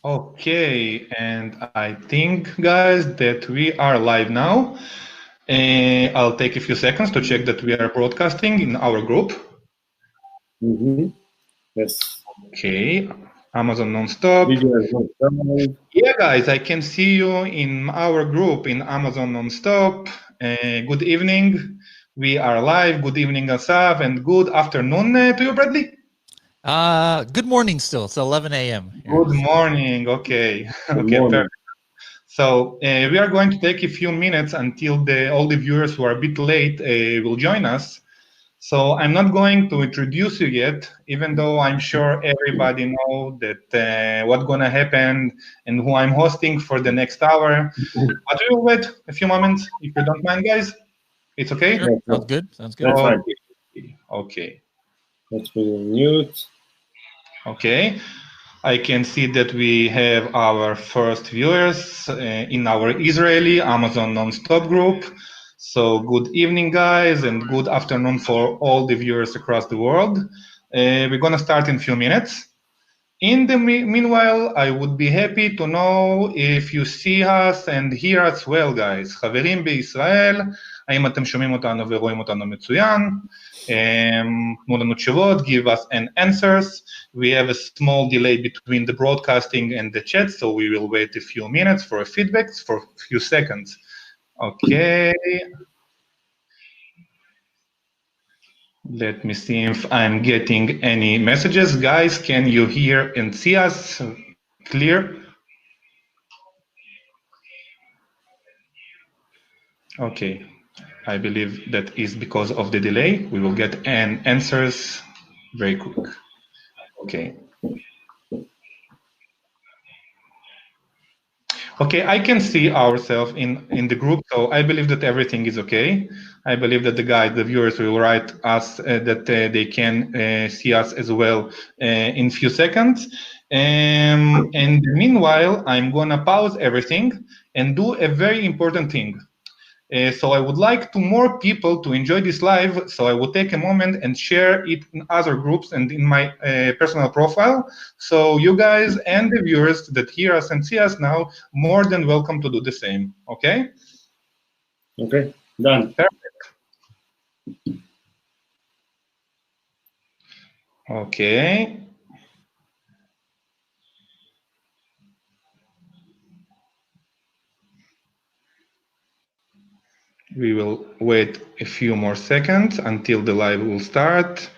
Okay, and I think, guys, that we are live now. I'll take a few seconds to check that we are broadcasting in our group. Yes. Okay, Amazon Nonstop. Yeah, guys, I can see you in our group in Amazon Nonstop. Good evening. We are live. Good evening, Assaf, and good afternoon to you, Bradley. Good morning still. It's 11 a.m. Good morning. Okay. Okay, perfect. So we are going to take a few minutes until all the viewers who are a bit late will join us. So I'm not going to introduce you yet, even though I'm sure everybody know that what's going to happen and who I'm hosting for the next hour. But we will wait a few moments, if you don't mind, guys. It's okay? Sure. Sounds good. Sounds good. That's fine. Okay. Let's put it on mute. Okay. I can see that we have our first viewers in our Israeli Amazon Nonstop group. So good evening, guys, and good afternoon for all the viewers across the world. We're going to start in a few minutes. In the meanwhile, I would be happy to know if you see us and hear us well, guys. חברים בישראל, האם אתם שומעים אותנו ורואים אותנו מצוין? תנו לנו תשובות, give us an answers. We have a small delay between the broadcasting and the chat, so we will wait a few minutes for a feedback, for a few seconds. Okay. Let me see if I'm getting any messages. Guys, can you hear and see us clear? Okay. I believe that is because of the delay. We will get answers very quick. Okay. Okay, I can see ourselves in the group, so I believe that everything is okay. I believe that the viewers will write us that they can see us as well in a few seconds. And meanwhile, I'm gonna pause everything and do a very important thing. So I would like more people to enjoy this live, so I will take a moment and share it in other groups and in my personal profile. So you guys and the viewers that hear us and see us now, more than welcome to do the same, okay? Okay, done. Perfect. Okay. We will wait a few more seconds until the live will start.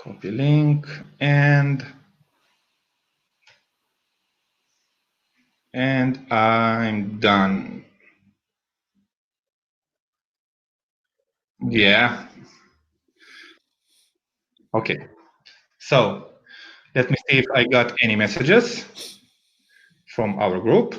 Copy link and I'm done. Yeah. Okay. So let me see if I got any messages from our group.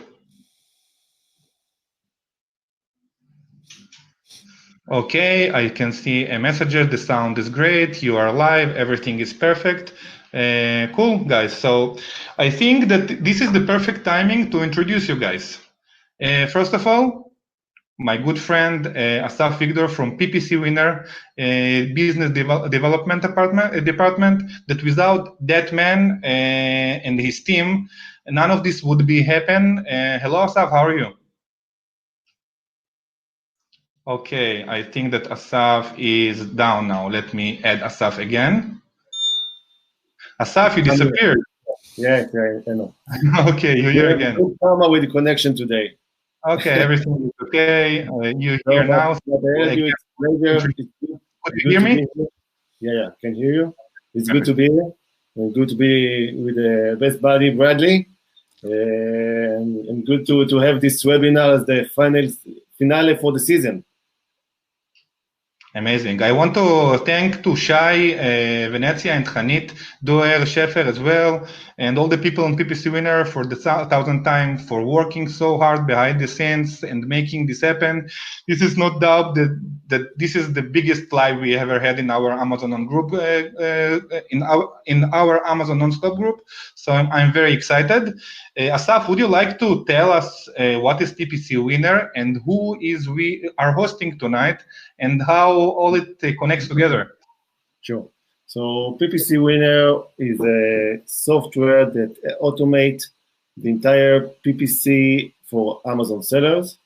Okay, I can see a message. The sound is great. You are live. Everything is perfect. Cool, guys. So I think that this is the perfect timing to introduce you guys. First of all, my good friend Assaf Vigdor from PPC Winner Business Development Department, that without that man and his team, none of this would be happen. Hello, Assaf, how are you? Okay, I think that Assaf is down now. Let me add Assaf again. Assaf, you disappeared. Yeah, I know. Okay, you're here again. Good karma with the connection today. Okay, everything is okay. You're here now. Could you hear me? Yeah, can hear you. It's good to be here. And good to be with the best buddy, Bradley. And good to have this webinar as the finale for the season. Amazing. I want to thank to Shai, Venezia, and Chanit Doer Shefer as well, and all the people on PPC Winner for the 1,000 times for working so hard behind the scenes and making this happen. This is no doubt that this is the biggest live we ever had in our Amazon on group, in our Amazon non-stop group. So I'm very excited. Assaf, would you like to tell us what is PPC Winner and who is we are hosting tonight and how all it connects together? Sure. So PPC Winner is a software that automates the entire PPC for Amazon sellers.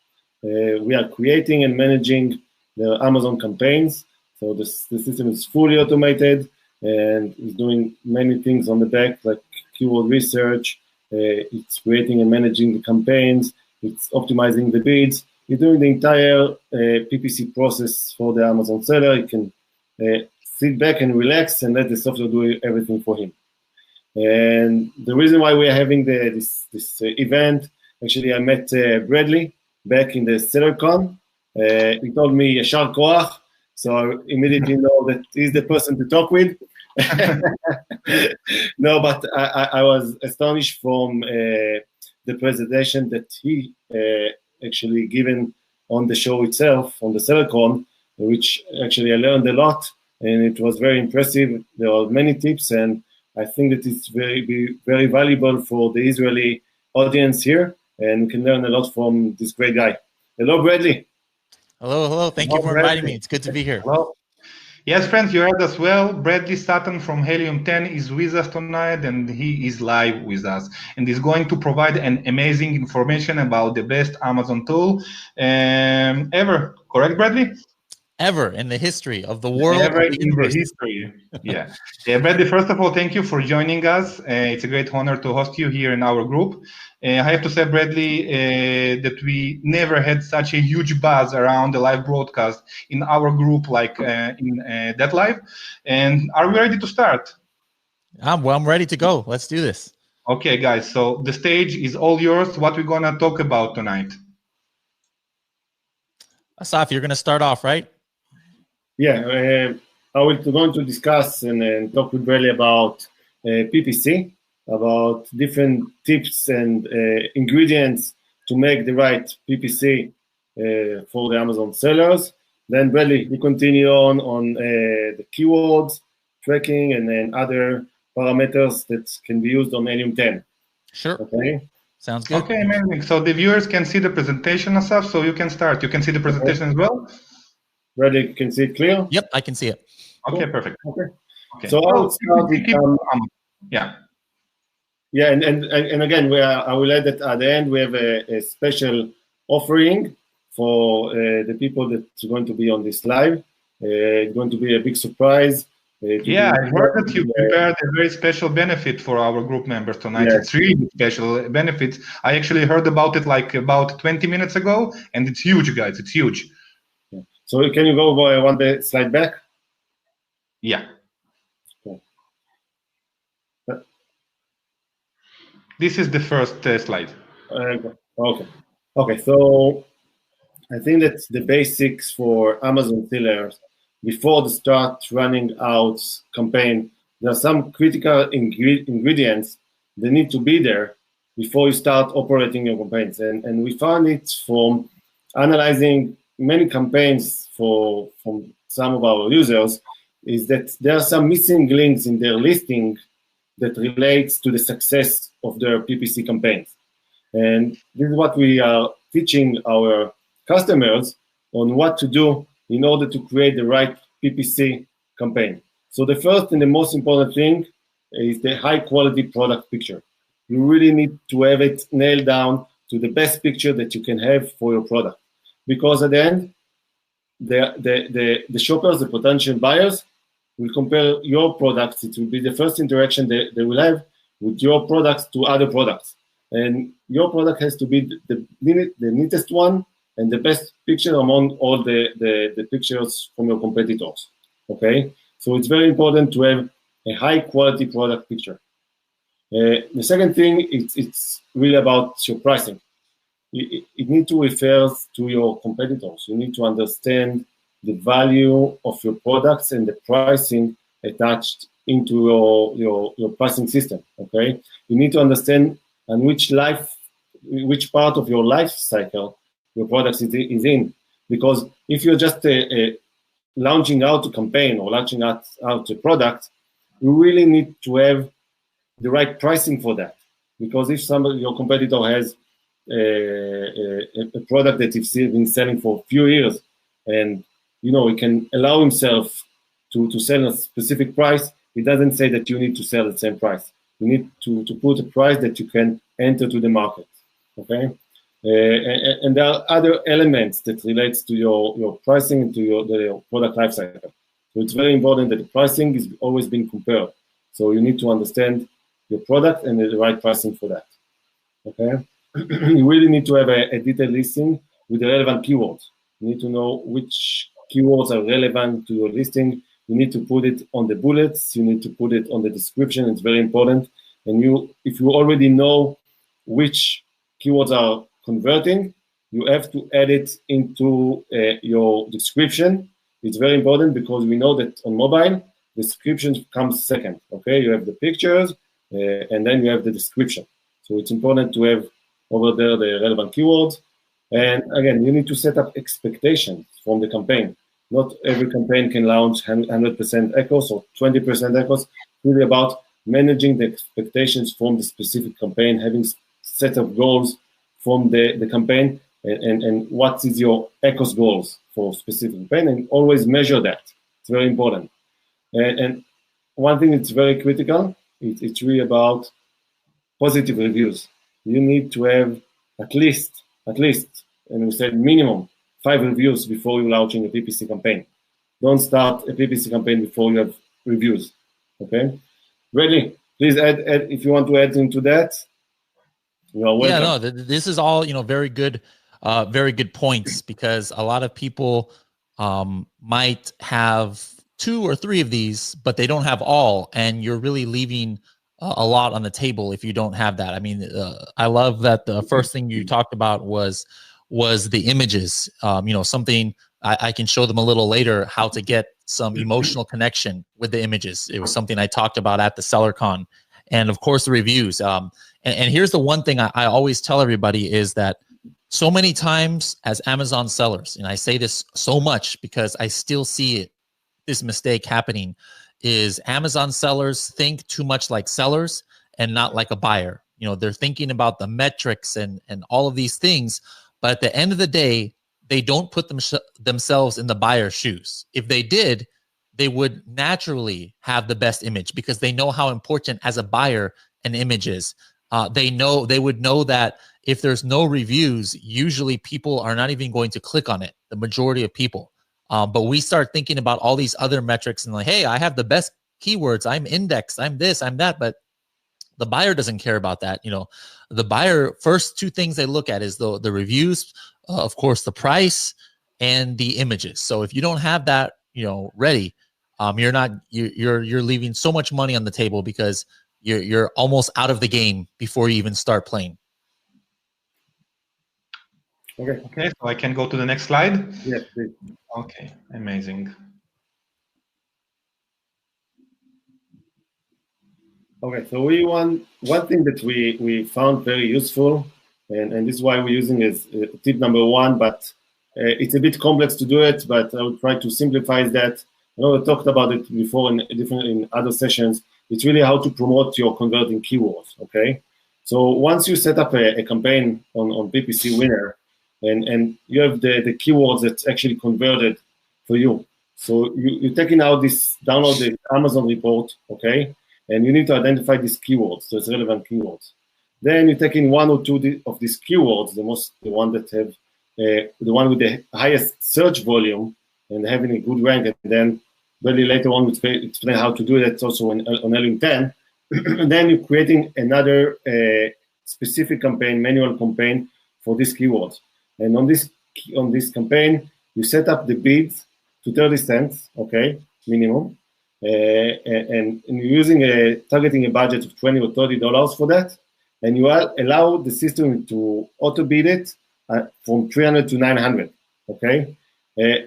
We are creating and managing the Amazon campaigns. So the system is fully automated and is doing many things on the back, like keyword research. It's creating and managing the campaigns. It's optimizing the bids. It's doing the entire PPC process for the Amazon seller. You can sit back and relax and let the software do everything for him. And the reason why we are having this event, actually, I met Bradley back in the SellerCon. He told me Yashar Koach, so I immediately know that he's the person to talk with. No, but I was astonished from the presentation that he actually given on the show itself, on the SellerCon, which actually I learned a lot, and it was very impressive. There are many tips, and I think that it's very valuable for the Israeli audience here, and we can learn a lot from this great guy. Hello, Bradley. Hello. Thank you for inviting me. It's good to be here. Hello. Yes, friends, you heard us well. Bradley Sutton from Helium 10 is with us tonight, and he is live with us. And he's going to provide an amazing information about the best Amazon tool ever. Correct, Bradley? Ever in the history of the world. Ever in the history. Yeah. Bradley, first of all, thank you for joining us. It's a great honor to host you here in our group. I have to say, Bradley, that we never had such a huge buzz around the live broadcast in our group like in that live. And are we ready to start? I'm ready to go. Let's do this. Okay, guys. So the stage is all yours. What we're going to talk about tonight? Assaf, you're going to start off, right? Yeah, I will going to discuss and talk with Bradley about PPC, about different tips and ingredients to make the right PPC for the Amazon sellers. Then Bradley, we continue on the keywords, tracking, and then other parameters that can be used on Helium 10. Sure. Okay. Sounds good. Okay, amazing. So the viewers can see the presentation, Assaf, so you can start. You can see the presentation as well? Bradley, you can see it clear? Yep, I can see it. Okay, perfect. Okay. So I will start with yeah. Yeah, and again, I will add that at the end we have a special offering for the people that are going to be on this live. It's going to be a big surprise. Yeah, I heard that you prepared a very special benefit for our group members tonight. Yes. It's really special benefits. I actually heard about it like about 20 minutes ago, and it's huge, guys. It's huge. Yeah. So can you go one slide back? Yeah. Okay. This is the first slide. Okay. So I think that the basics for Amazon sellers before the start running out campaign, there are some critical ingredients that need to be there before you start operating your campaigns. And we found it from analyzing many campaigns from some of our users is that there are some missing links in their listing that relates to the success of their PPC campaigns. And this is what we are teaching our customers on what to do in order to create the right PPC campaign. So the first and the most important thing is the high quality product picture. You really need to have it nailed down to the best picture that you can have for your product. Because at the end, the shoppers, the potential buyers, will compare your products. It will be the first interaction they will have with your products to other products. And your product has to be the neatest one and the best picture among all the pictures from your competitors, okay? So it's very important to have a high-quality product picture. The second thing, it's really about your pricing. It needs to refer to your competitors. You need to understand the value of your products and the pricing attached into your pricing system, okay? You need to understand on which part of your life cycle your products is in. because if you're just launching out a campaign or launching out a product, you really need to have the right pricing for that. Because if your competitor has a product that he's been selling for a few years, and he can allow himself to sell a specific price, it doesn't say that you need to sell at the same price. You need to put a price that you can enter to the market. Okay, and there are other elements that relates to your pricing and to your product lifecycle. So it's very important that the pricing is always being compared. So you need to understand your product and the right pricing for that. Okay, you really need to have a detailed listing with the relevant keywords. You need to know which keywords are relevant to your listing. You need to put it on the bullets. You need to put it on the description. It's very important. And if you already know which keywords are converting, you have to add it into your description. It's very important because we know that on mobile, description comes second. Okay, you have the pictures and then you have the description. So it's important to have over there the relevant keywords. And again, you need to set up expectations from the campaign. Not every campaign can launch 100% echoes or 20% echoes. It's really about managing the expectations from the specific campaign, having set of goals from the campaign, and what is your echoes goals for specific campaign, and always measure that. It's very important. And one thing that's very critical, it's really about positive reviews. You need to have at least, and we said minimum 5 reviews before you're launching a PPC campaign. Don't start a PPC campaign before you have reviews. Okay, Bradley, please add if you want to add into that. You are welcome. Yeah, no, this is all very good points, because a lot of people might have 2 or 3 of these, but they don't have all, and you're really leaving a lot on the table if you don't have that. I mean, I love that the first thing you talked about was the images. Something I can show them a little later, how to get some emotional connection with the images. It was something I talked about at the SellerCon. And of course, the reviews. And here's the one thing I always tell everybody is that so many times as Amazon sellers, and I say this so much because I still see this mistake happening, is Amazon sellers think too much like sellers and not like a buyer. They're thinking about the metrics and all of these things, but at the end of the day, they don't put themselves in the buyer's shoes. If they did, they would naturally have the best image, because they know how important as a buyer an image is. They would know that if there's no reviews, usually people are not even going to click on it, the majority of people. But we start thinking about all these other metrics and like, hey, I have the best keywords, I'm indexed, I'm this, I'm that. But the buyer doesn't care about that. The buyer, first 2 things they look at is the reviews, of course, the price and the images. So if you don't have that, ready, you're leaving so much money on the table, because you're almost out of the game before you even start playing. Okay, so I can go to the next slide? Yes, please. Okay, amazing. Okay, so one thing that we found very useful, and this is why we're using is tip number 1, but it's a bit complex to do it, but I will try to simplify that. I know I talked about it before in other sessions. It's really how to promote your converting keywords, okay? So once you set up a campaign on PPC Winner, and you have the keywords that actually converted for you. So you're taking out download the Amazon report, okay? And you need to identify these keywords, those relevant keywords. Then you're taking 1 or 2 of these keywords, the one that have the one with the highest search volume and having a good rank, and then really later on we'll explain how to do that also on LM10. And then you're creating another specific campaign, manual campaign for these keywords. And on this campaign, you set up the bids to 30 cents, okay, minimum. And you're using targeting a budget of $20 or $30 for that. And you allow the system to auto bid it from 300 to 900, okay?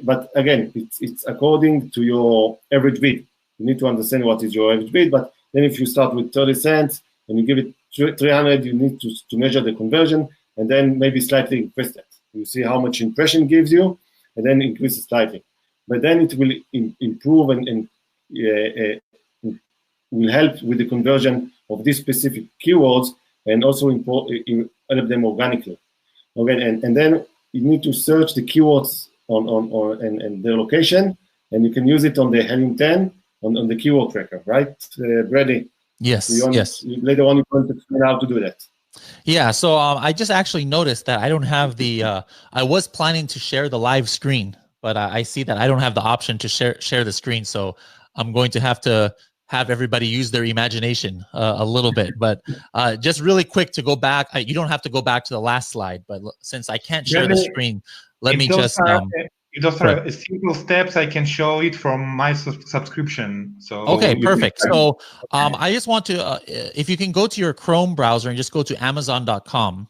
But again, it's according to your average bid. You need to understand what is your average bid, but then if you start with 30 cents and you give it 300, you need to measure the conversion and then maybe slightly increase that. You see how much impression gives you, and then increase it slightly. But then it will improve and will help with the conversion of these specific keywords and also help them organically. Okay, and then you need to search the keywords and their location, and you can use it on the Helium 10 on the keyword tracker, right, Brady? Yes, yes. Later on, you're going to explain how to do that. Yeah, so I just actually noticed that I don't have the, I was planning to share the live screen, but I see that I don't have the option to share the screen. So I'm going to have everybody use their imagination a little bit. But just really quick to go back, you don't have to go back to the last slide, but since I can't share the screen, let me just... Those are simple steps. I can show it from my subscription. So okay, perfect. So I just want to, if you can go to your Chrome browser and just go to Amazon.com,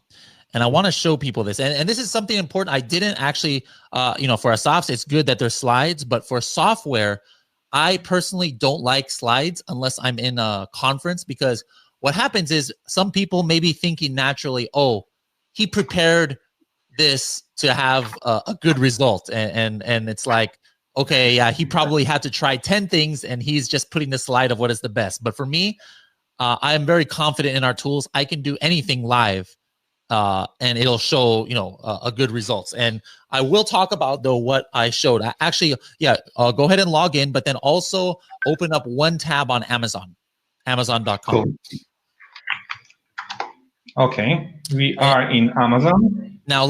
and I want to show people this. And this is something important. I didn't actually, for Assaf's, it's good that there's slides, but for software, I personally don't like slides unless I'm in a conference, because what happens is some people may be thinking naturally, oh, he prepared this to have a good result, and it's like, okay, yeah, he probably had to try 10 things and he's just putting the slide of what is the best. But for me, I am very confident in our tools. I can do anything live and it'll show a good results. And I will talk about though what I showed. Go ahead and log in, but then also open up one tab on Amazon.com. Cool. Okay, we are in Amazon. Now,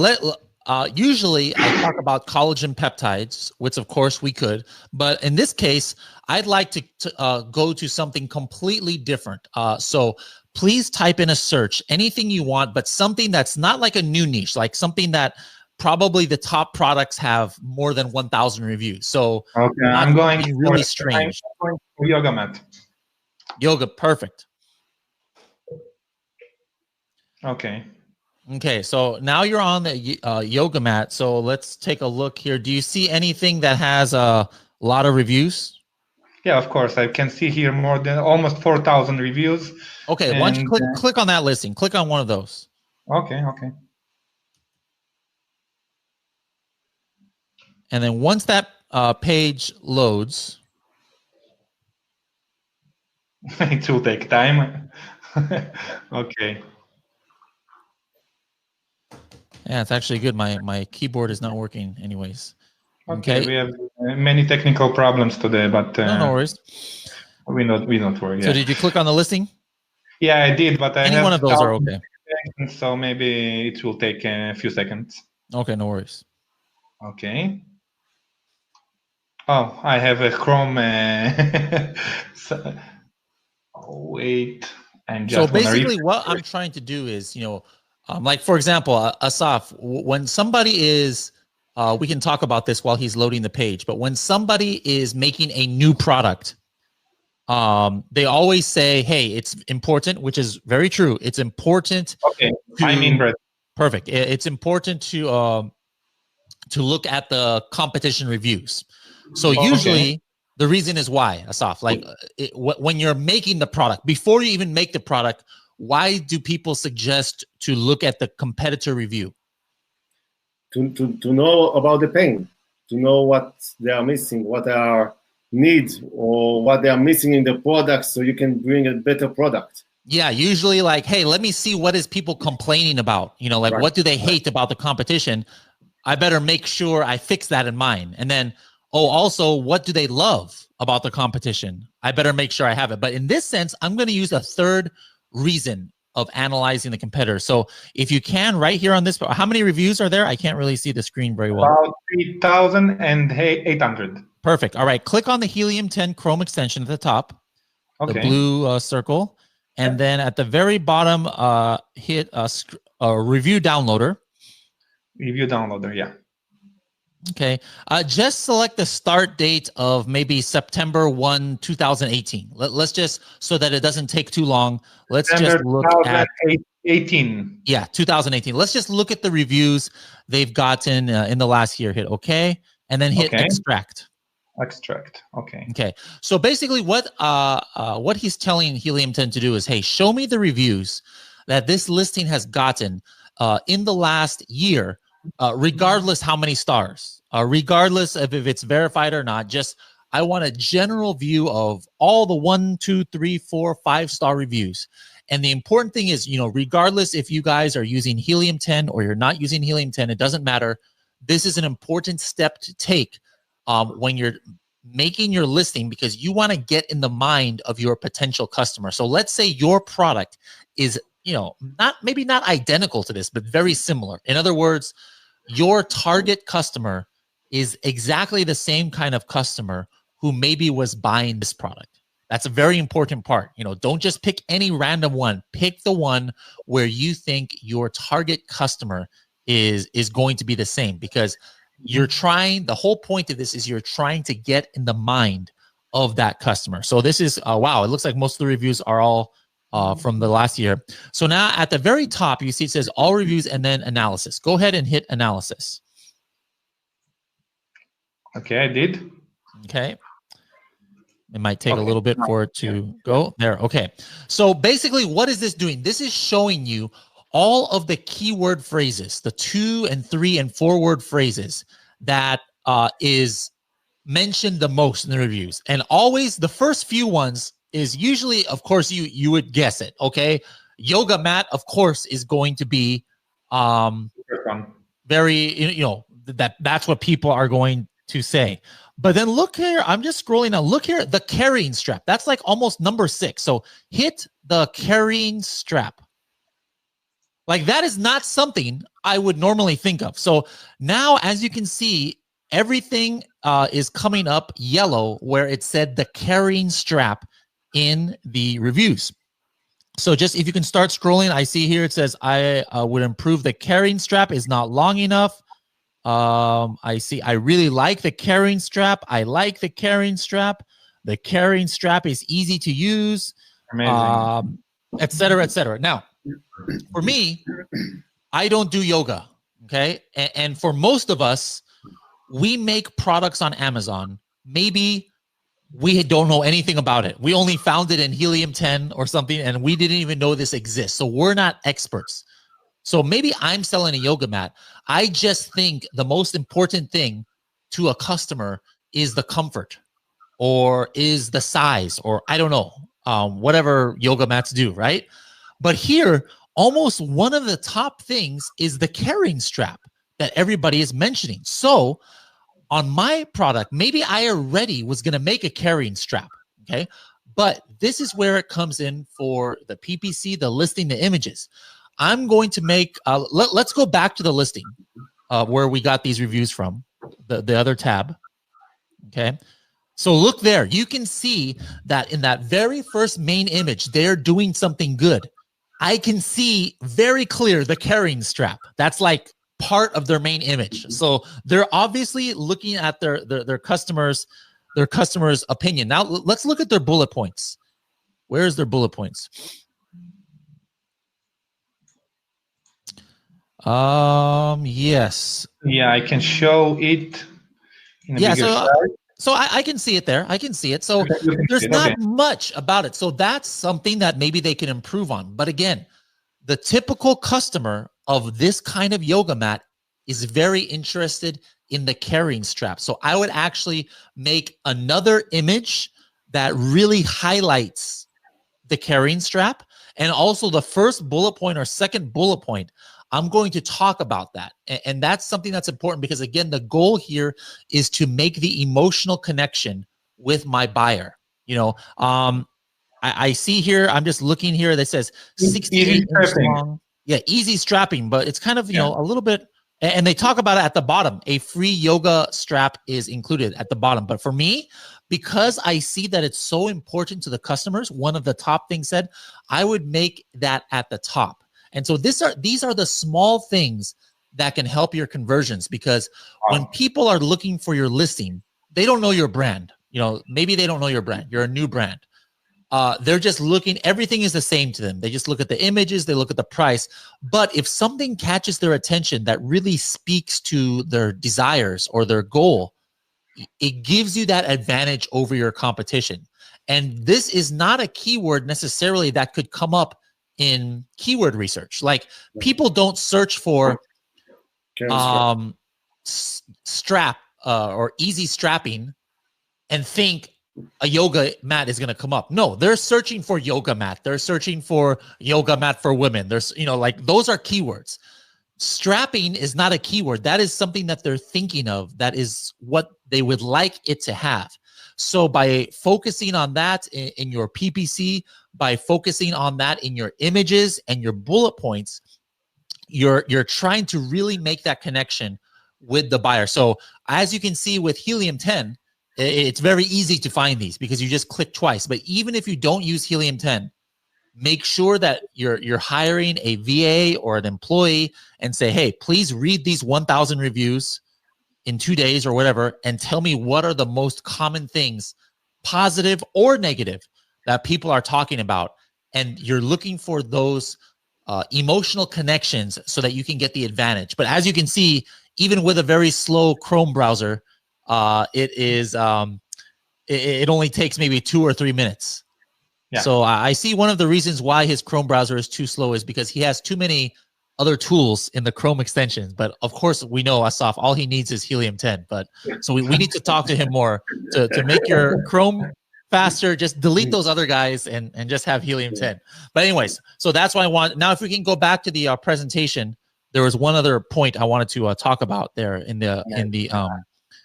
usually I talk about collagen peptides, which of course we could, but in this case, I'd like to go to something completely different. So please type in a search, anything you want, but something that's not like a new niche, like something that probably the top products have more than 1,000 reviews. So okay, I'm going really strange. I'm going for yoga mat. Yoga, perfect. Okay, so now you're on the yoga mat. So let's take a look here. Do you see anything that has a lot of reviews? Yeah, of course. I can see here more than almost 4,000 reviews. Okay, why don't you click on that listing? Click on one of those. Okay. And then once that page loads, it will take time. Okay. Yeah, it's actually good. My keyboard is not working anyways. Okay. We have many technical problems today, but no worries. We not worry. So did you click on the listing? Yeah, I did, but any one of those are okay. So maybe it will take a few seconds. Okay, no worries. Okay. Oh, I have a Chrome. Wait, I'm just. So basically, what I'm trying to do is, like for example, Assaf, when somebody is, we can talk about this while he's loading the page, but when somebody is making a new product, they always say, hey, it's important, which is very true. It's important. Okay, I mean, Brett. Perfect. It's important to look at the competition reviews. So usually the reason is why, Assaf, like when you're making the product, before you even make the product, why do people suggest to look at the competitor review? To know about the pain, to know what they are missing, what are needs, or what they are missing in the product, so you can bring a better product. Yeah, usually like, hey, let me see what is people complaining about. Like what do they hate about the competition? I better make sure I fix that in mind. And then, also, what do they love about the competition? I better make sure I have it. But in this sense, I'm going to use a third reason of analyzing the competitor. So if you can, right here on this, how many reviews are there? I can't really see the screen very well. About 3,800. Perfect. All right. Click on the Helium 10 Chrome extension at the top, the blue circle. And then at the very bottom, hit a review downloader. Review downloader, yeah. Okay. Just select the start date of maybe September 1, 2018. Let's just, so that it doesn't take too long. Let's just look at 2018. Yeah, 2018. Let's just look at the reviews they've gotten in the last year. Hit OK, and then hit extract. Extract. Okay. Okay. So basically, what he's telling Helium 10 to do is, hey, show me the reviews that this listing has gotten in the last year. Regardless how many stars. regardless of if it's verified or not. Just I want a general view of all the 1, 2, 3, 4, 5-star reviews. And the important thing is, regardless if you guys are using Helium-10 or you're not using Helium-10, it doesn't matter. This is an important step to take when you're making your listing, because you want to get in the mind of your potential customer. So let's say your product is, maybe not identical to this, but very similar. In other words, your target customer is exactly the same kind of customer who maybe was buying this product. That's a very important part. Don't just pick any random one. Pick the one where you think your target customer is going to be the same, because the whole point of this is you're trying to get in the mind of that customer. So this is, wow, it looks like most of the reviews are all from the last year. So now at the very top, you see it says all reviews and then analysis. Go ahead and hit analysis. Okay, I did. Okay. It might take a little bit for it to go there. Okay. So basically, what is this doing? This is showing you all of the keyword phrases, the 2 and 3 and 4 word phrases that is mentioned the most in the reviews. And always the first few ones is usually, of course, you would guess it. Okay. Yoga mat, of course, is going to be very, that's what people are going to say. But then look here, I'm just scrolling now. Look here, the carrying strap. That's like almost number 6. So hit the carrying strap. Like that is not something I would normally think of. So now, as you can see, everything is coming up yellow where it said the carrying strap in the reviews. So just if you can start scrolling, I see here it says, I would improve the carrying strap is not long enough. I see, I really like the carrying strap. I like the carrying strap. The carrying strap is easy to use, et cetera, et cetera. Now, for me, I don't do yoga. Okay. And for most of us, we make products on Amazon. Maybe we don't know anything about it. We only found it in Helium-10 or something, and we didn't even know this exists. So we're not experts. So maybe I'm selling a yoga mat. I just think the most important thing to a customer is the comfort, or is the size, or I don't know, whatever yoga mats do, right? But here, almost one of the top things is the carrying strap that everybody is mentioning. So on my product, maybe I already was going to make a carrying strap, okay? But this is where it comes in for the PPC, the listing, the images. I'm going to make, let's go back to the listing where we got these reviews from, the other tab, okay? So look there. You can see that in that very first main image, they're doing something good. I can see very clear the carrying strap. That's like part of their main image. So they're obviously looking at their customers' opinion. Now let's look at their bullet points. Where's their bullet points? Yes. Yeah, I can show it in a bigger size. So I can see it there. I can see it. So there's not much about it. So that's something that maybe they can improve on. But again, the typical customer of this kind of yoga mat is very interested in the carrying strap. So I would actually make another image that really highlights the carrying strap. And also the first bullet point or second bullet point, I'm going to talk about that. And that's something that's important because, again, the goal here is to make the emotional connection with my buyer. I see here, I'm just looking here that says 68 inch long. Yeah, easy strapping, but it's kind of, a little bit, and they talk about it at the bottom. A free yoga strap is included at the bottom. But for me, because I see that it's so important to the customers, one of the top things said, I would make that at the top. And so these are the small things that can help your conversions, because when people are looking for your listing, they don't know your brand. Maybe they don't know your brand. You're a new brand. They're just looking, everything is the same to them. They just look at the images, they look at the price. But if something catches their attention that really speaks to their desires or their goal, it gives you that advantage over your competition. And this is not a keyword necessarily that could come up in keyword research. Like, people don't search for strap or easy strapping and think a yoga mat is going to come up. No, they're searching for yoga mat. They're searching for yoga mat for women. There's, like those are keywords. Strapping is not a keyword. That is something that they're thinking of. That is what they would like it to have. So by focusing on that in your PPC, by focusing on that in your images and your bullet points, you're trying to really make that connection with the buyer. So as you can see with Helium 10, it's very easy to find these because you just click twice. But even if you don't use Helium 10, make sure that you're hiring a VA or an employee and say, hey, please read these 1,000 reviews in 2 days or whatever, and tell me what are the most common things, positive or negative, that people are talking about. And you're looking for those emotional connections so that you can get the advantage. But as you can see, even with a very slow Chrome browser, it only takes maybe 2 or 3 minutes. Yeah. So I see one of the reasons why his Chrome browser is too slow is because he has too many other tools in the Chrome extensions. But of course, we know Assaf, all he needs is Helium 10. But so we need to talk to him more to make your Chrome faster. Just delete those other guys and just have Helium 10. But anyways, so that's why I want. Now, if we can go back to the presentation, there was one other point I wanted to talk about there in the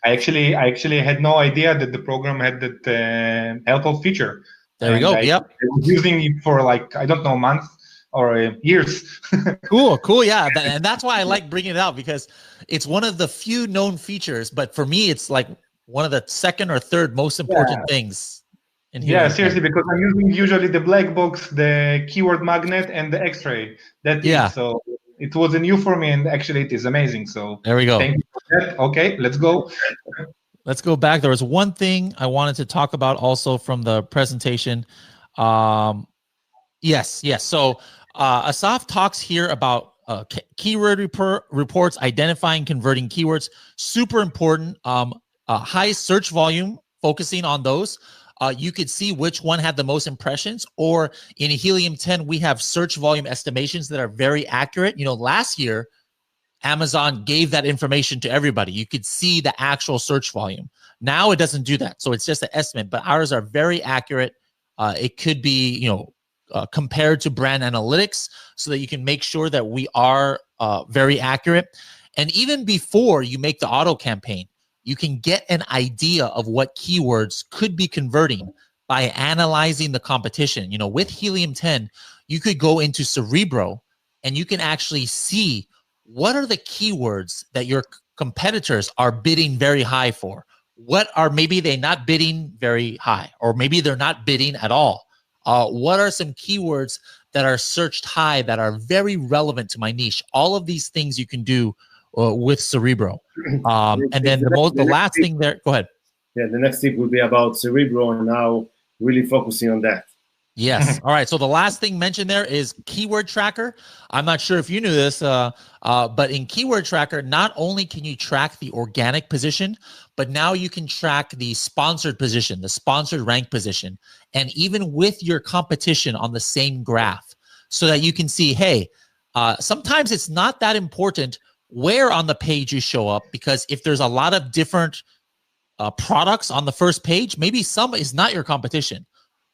I actually had no idea that the program had that helpful feature. There we go. Yep. I was using it for like, I don't know, months or years. Cool. Yeah. And that's why I like bringing it out, because it's one of the few known features, but for me, it's like one of the second or third most important things. Seriously, because I'm using usually the black box, the keyword magnet, and the X-ray. So it was new for me, and actually it is amazing. So there we go. Thank you for that. Okay, let's go. Let's go back. There was one thing I wanted to talk about also from the presentation. Yes. So Assaf talks here about keyword reports, identifying, converting keywords. Super important. High search volume, focusing on those. You could see which one had the most impressions, or in Helium 10, we have search volume estimations that are very accurate. Last year, Amazon gave that information to everybody. You could see the actual search volume. Now it doesn't do that. So it's just an estimate, but ours are very accurate. It could be, compared to brand analytics so that you can make sure that we are very accurate. And even before you make the auto campaign, you can get an idea of what keywords could be converting by analyzing the competition. With Helium 10, you could go into Cerebro and you can actually see what are the keywords that your competitors are bidding very high for. What are maybe they not bidding very high, or maybe they're not bidding at all. What are some keywords that are searched high that are very relevant to my niche? All of these things you can do with Cerebro. And then the last thing there, go ahead. Yeah, the next tip would be about Cerebro and now really focusing on that. Yes. All right. So the last thing mentioned there is Keyword Tracker. I'm not sure if you knew this, but in Keyword Tracker, not only can you track the organic position, but now you can track the sponsored position, the sponsored rank position, and even with your competition on the same graph, so that you can see, hey, sometimes it's not that important where on the page you show up, because if there's a lot of different products on the first page, maybe some is not your competition.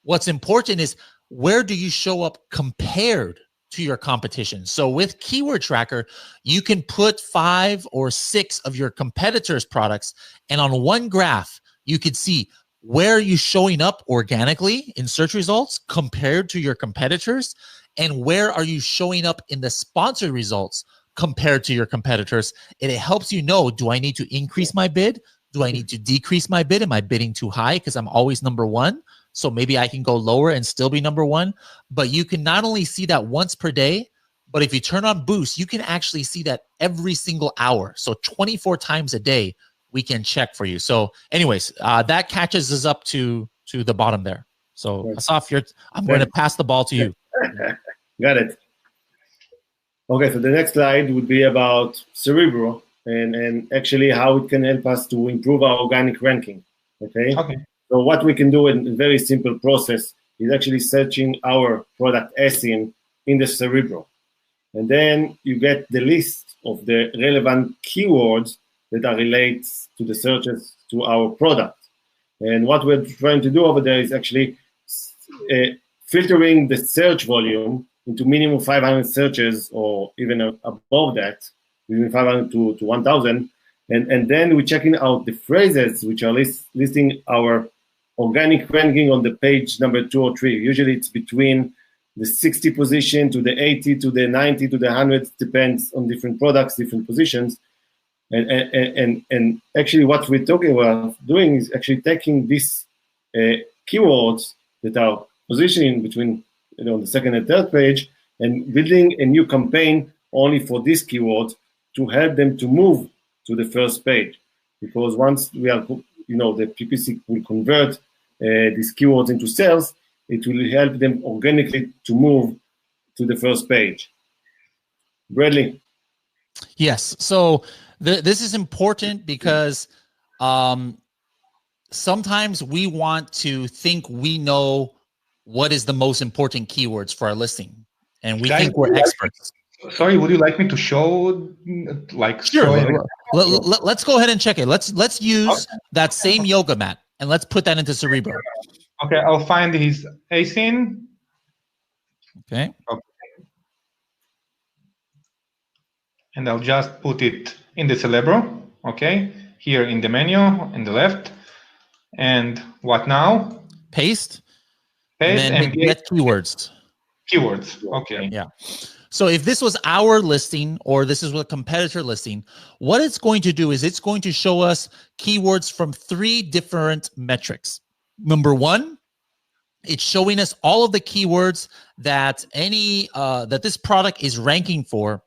What's important is where do you show up compared to your competition. So with Keyword Tracker, you can put 5 or 6 of your competitors' products, and on one graph, you could see where are you showing up organically in search results compared to your competitors, and where are you showing up in the sponsored results compared to your competitors. And it helps you know, do I need to increase my bid? Do I need to decrease my bid? Am I bidding too high because I'm always number one? So maybe I can go lower and still be number one. But you can not only see that once per day, but if you turn on Boost, you can actually see that every single hour. So 24 times a day, we can check for you. So anyways, that catches us up to the bottom there. So Assaf, I'm going to pass the ball to you. Got it. Okay, so the next slide would be about Cerebro and actually how it can help us to improve our organic ranking. Okay. So what we can do in a very simple process is actually searching our product ASIN in the Cerebro. And then you get the list of the relevant keywords that are related to the searches to our product. And what we're trying to do over there is actually filtering the search volume into minimum 500 searches or even above that, between 500 to 1,000. And then we're checking out the phrases which are listing our organic ranking on the page number 2 or 3. Usually it's between the 60 position to the 80 to the 90 to the 100, depends on different products, different positions. And actually what we're talking about doing is actually taking these keywords that are positioning between the second and third page and building a new campaign only for this keyword to help them to move to the first page. Because once we are, the PPC will convert these keywords into sales, it will help them organically to move to the first page. Bradley. Yes. So this is important because sometimes we want to think we know what is the most important keywords for our listing, and we think we're experts. Sorry, would you like me to show, Sure. Let's go ahead and check it. Let's use that same yoga mat and let's put that into Cerebro. Okay, I'll find his ASIN. Okay. And I'll just put it in the Cerebro. Okay, here in the menu on the left. And what now? Paste. And then get keywords. Keywords. Okay. Yeah. So if this was our listing or this is a competitor listing, what it's going to do is it's going to show us keywords from 3 different metrics. Number 1, it's showing us all of the keywords that that this product is ranking for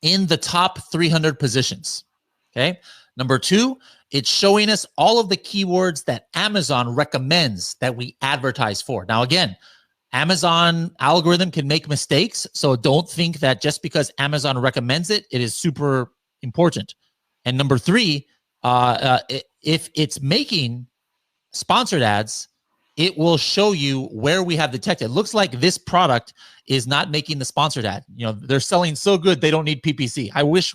in the top 300 positions. Okay. Number 2, it's showing us all of the keywords that Amazon recommends that we advertise for. Now, again, Amazon algorithm can make mistakes, so don't think that just because Amazon recommends it, it is super important. And number 3, if it's making sponsored ads, it will show you where we have detected. It looks like this product is not making the sponsored ad. They're selling so good they don't need PPC. I wish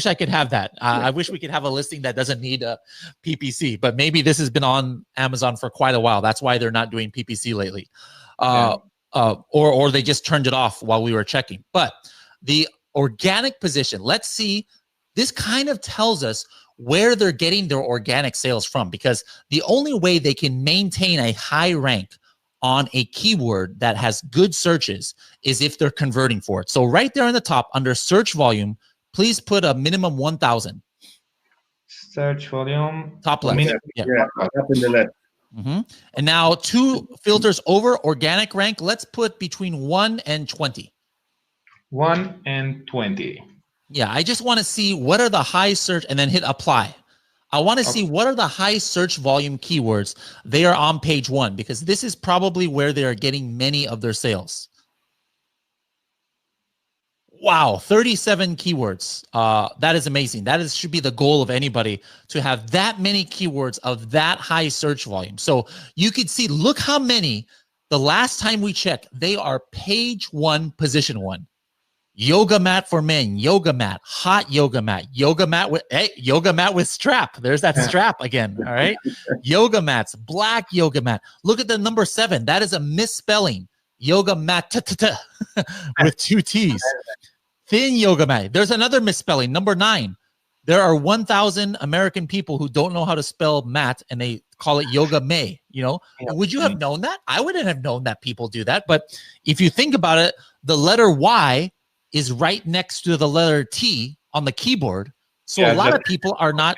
I could have that. I wish we could have a listing that doesn't need a PPC, but maybe this has been on Amazon for quite a while. That's why they're not doing PPC lately. Or they just turned it off while we were checking. But the organic position, let's see, this kind of tells us where they're getting their organic sales from, because the only way they can maintain a high rank on a keyword that has good searches is if they're converting for it. So right there in the top under search volume, please put a minimum 1,000. Search volume. Top left. Yeah, up in the left. Mm-hmm. And now 2 filters over organic rank. Let's put between 1 and 20. 1 and 20. Yeah, I just want to see what are the high search and then hit apply. I want to see what are the high search volume keywords. They are on page 1 because this is probably where they are getting many of their sales. Wow, 37 keywords. That is amazing. That should be the goal of anybody, to have that many keywords of that high search volume. So you could see, look how many, the last time we checked, they are page 1, position 1. Yoga mat for men, yoga mat, hot yoga mat with strap. There's that strap again. All right. Yoga mats, black yoga mat. Look at the number 7. That is a misspelling. Yoga mat with 2 T's. Thin yoga mat. There's another misspelling. Number 9. There are 1,000 American people who don't know how to spell mat and they call it yoga may. Would you have known that? I wouldn't have known that people do that. But if you think about it, the letter Y is right next to the letter T on the keyboard. So a lot of people are not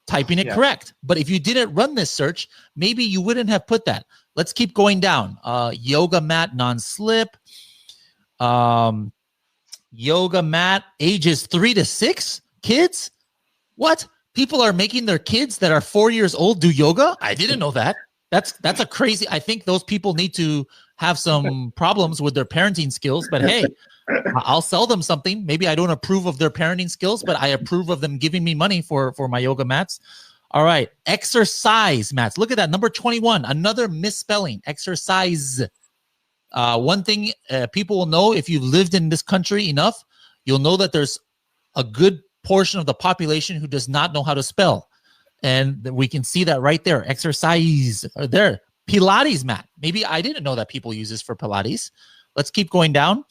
typing it correct. But if you didn't run this search, maybe you wouldn't have put that. Let's keep going down. Yoga mat non-slip. Yoga mat ages 3 to 6. Kids? What? People are making their kids that are 4 years old do yoga? I didn't know that. That's a crazy. I think those people need to have some problems with their parenting skills. But hey, I'll sell them something. Maybe I don't approve of their parenting skills, but I approve of them giving me money for my yoga mats. All right. Exercise mats. Look at that. Number 21. Another misspelling. Exercise. One thing people will know, if you've lived in this country enough, you'll know that there's a good portion of the population who does not know how to spell. And we can see that right there. Exercise there. Pilates mat. Maybe I didn't know that people use this for Pilates. Let's keep going down.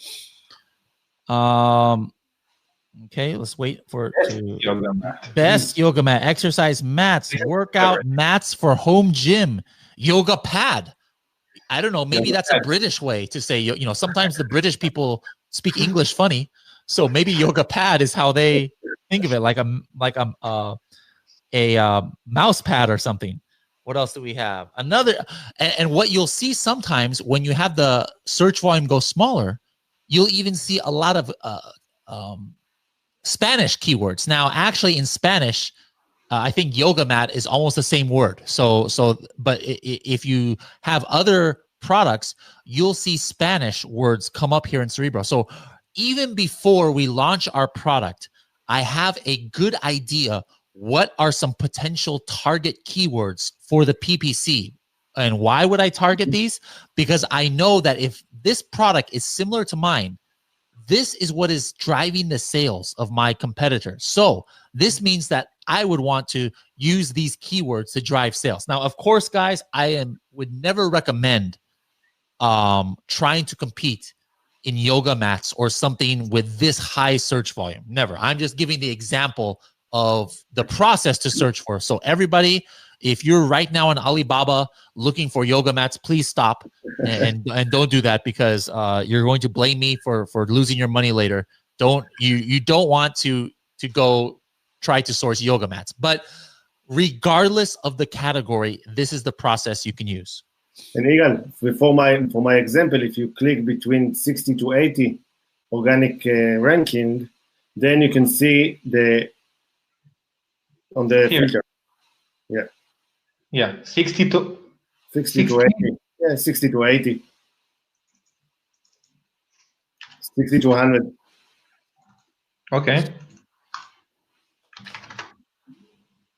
Okay, let's wait for it to yoga mat. Best yoga mat, exercise mats, workout mats for home gym, yoga pad. I don't know. Maybe that's a British way to say, you know, sometimes the British people speak English funny. So maybe yoga pad is how they think of it, like a mouse pad or something. What else do we have? Another, and what you'll see sometimes when you have the search volume go smaller, you'll even see a lot of Spanish keywords. Now, actually in Spanish, I think yoga mat is almost the same word. But if you have other products, you'll see Spanish words come up here in Cerebro. So even before we launch our product, I have a good idea what are some potential target keywords for the PPC. And why would I target these? Because I know that if this product is similar to mine, this is what is driving the sales of my competitors. So this means that I would want to use these keywords to drive sales. Now, of course, guys, would never recommend trying to compete in yoga mats or something with this high search volume. Never. I'm just giving the example of the process to search for. So everybody, if you're right now on Alibaba looking for yoga mats, please stop and don't do that, because you're going to blame me for losing your money later. You don't want to go try to source yoga mats. But regardless of the category, this is the process you can use. And Igal, for my example, if you click between 60 to 80 organic ranking, then you can see on the Here. filter. Yeah, 60 to 60 to 80. Yeah, 60 to 80. 60 to 100. Okay.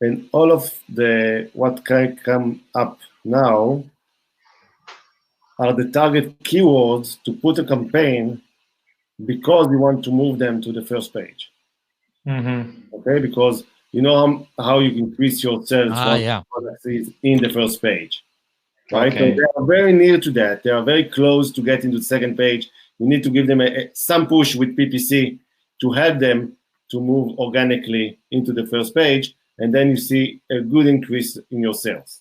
And all of what can come up now are the target keywords to put a campaign because you want to move them to the first page. Mm-hmm. Okay, because you know how you increase your sales product is in the first page, right? Okay. So they are very near to that. They are very close to getting to the second page. You need to give them some push with PPC to help them to move organically into the first page, and then you see a good increase in your sales.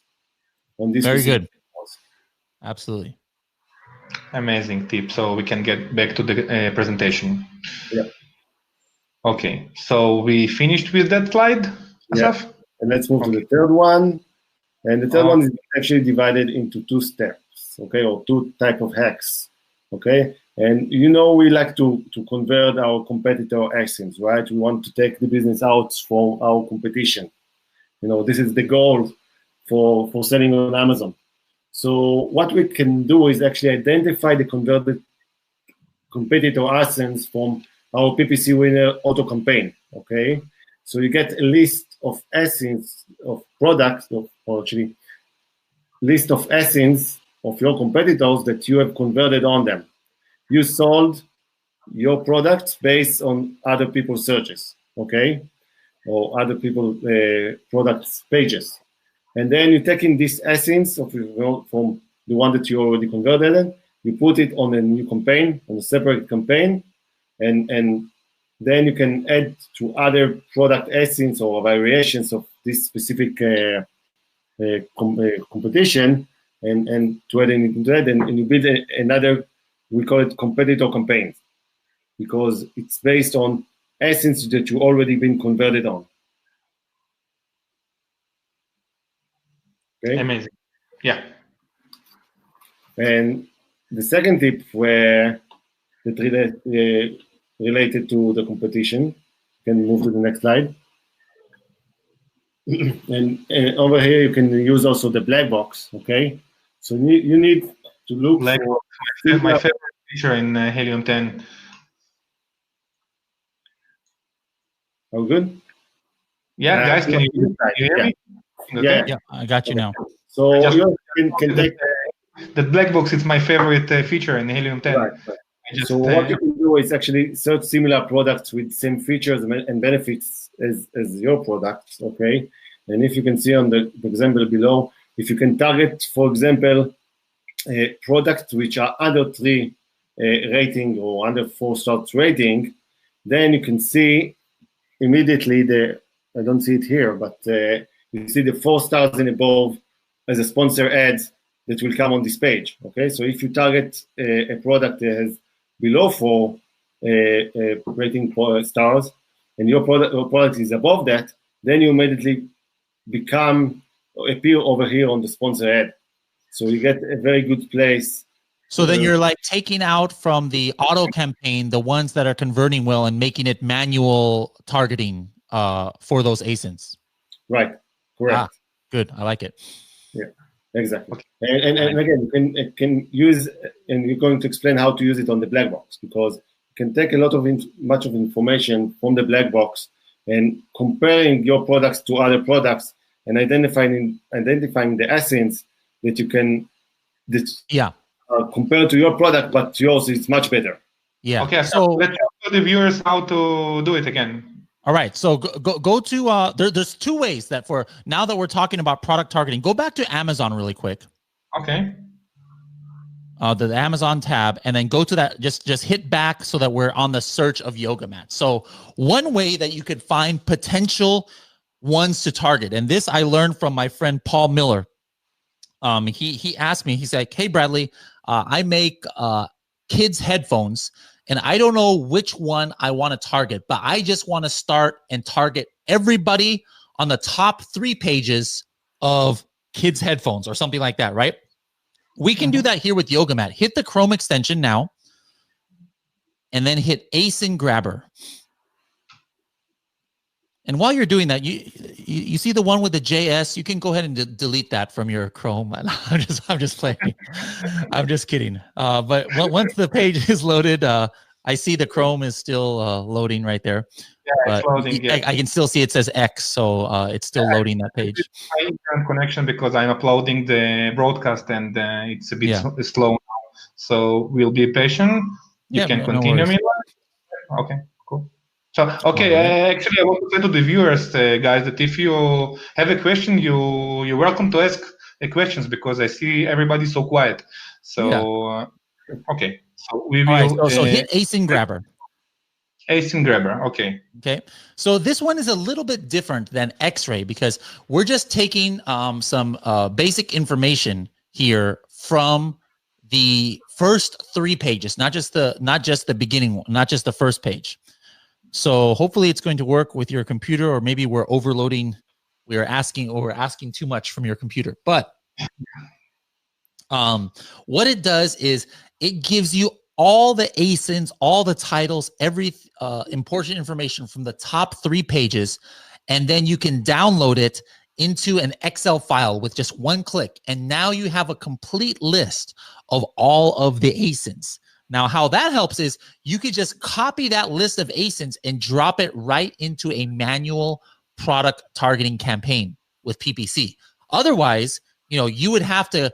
On this very good. Absolutely. Amazing tip. So we can get back to the presentation. Yeah. Okay. So we finished with that slide, Assaf? Yeah. And let's move to the third one. And the third one is actually divided into two steps, okay, or two type of hacks, okay? And you know we like to convert our competitor actions, right? We want to take the business out from our competition. You know, this is the goal for selling on Amazon. So what we can do is actually identify the converted competitor actions from our PPC winner auto campaign, okay? So you get a list of essence of products, or actually list of essence of your competitors that you have converted on them. You sold your products based on other people's searches, okay? Or other people's products pages. And then you're taking this essence from the one that you already converted, you put it on a new campaign, on a separate campaign, and then you can add to other product essence or variations of this specific competition, and to add into that, and you build another, we call it competitor campaigns, because it's based on essence that you already been converted on. Okay. Amazing. Yeah. And the second tip where that related to the competition, can move to the next slide. and over here you can use also the black box. Okay, so you need to look black for my favorite feature in Helium 10. Oh, good. Yeah, guys, can you hear me? Okay? Yeah, I got you now. So you can take the black box is my favorite feature in Helium 10. Right. So what you can do is actually search similar products with same features and benefits as your product, okay? And if you can see on the example below, if you can target, for example, products which are under 3 rating or under 4 stars rating, then you can see immediately I don't see it here, but you see the 4 stars and above as a sponsor ads that will come on this page, okay? So if you target a product that has below 4 rating stars and your product is above that, then you immediately appear over here on the sponsor ad. So you get a very good place. So then you're like taking out from the auto campaign the ones that are converting well and making it manual targeting for those ASINs. Right. Correct. Good. I like it. Yeah, exactly. Okay. And again, you can use, and we're going to explain how to use it on the black box, because you can take a lot of much of information from the black box and comparing your products to other products and identifying the ASINs that you can compare to your product, but yours is much better. Yeah. Okay. So let's show the viewers how to do it again. All right. So go to there's 2 ways that for now that we're talking about product targeting. Go back to Amazon really quick. Okay. The Amazon tab, and then go to that. Just hit back so that we're on the search of yoga mats. So one way that you could find potential ones to target, and this I learned from my friend Paul Miller. He asked me. He's like, "Hey Bradley, I make kids headphones, and I don't know which one I want to target, but I just want to start and target everybody on the top 3 pages of kids headphones or something like that, right?" We can do that here with Yoga Mat. Hit the Chrome extension now, and then hit ASIN Grabber. And while you're doing that, you see the one with the JS. You can go ahead and delete that from your Chrome. I'm just playing. I'm just kidding. But once the page is loaded, I see the Chrome is still loading right there. Yeah, but it's loading. Yeah. I can still see it says X, so it's still loading that page. It's my internet connection because I'm uploading the broadcast and it's a bit slow now. So we'll be patient. You can continue me. Okay, cool. So, actually, I want to say to the viewers, guys, that if you have a question, you're welcome to ask questions, because I see everybody so quiet. So, okay. So we will. So hit ASIN Grabber. ASIN Grabber. Okay. Okay. So this one is a little bit different than X-Ray, because we're just taking some basic information here from the first 3 pages, not just the beginning one, not just the first page. So hopefully it's going to work with your computer, or maybe we're overloading. We're asking too much from your computer. But what it does is it gives you all the ASINs, all the titles, every important information from the top 3 pages, and then you can download it into an Excel file with just 1 click. And now you have a complete list of all of the ASINs. Now, how that helps is you could just copy that list of ASINs and drop it right into a manual product targeting campaign with PPC. Otherwise, you would have to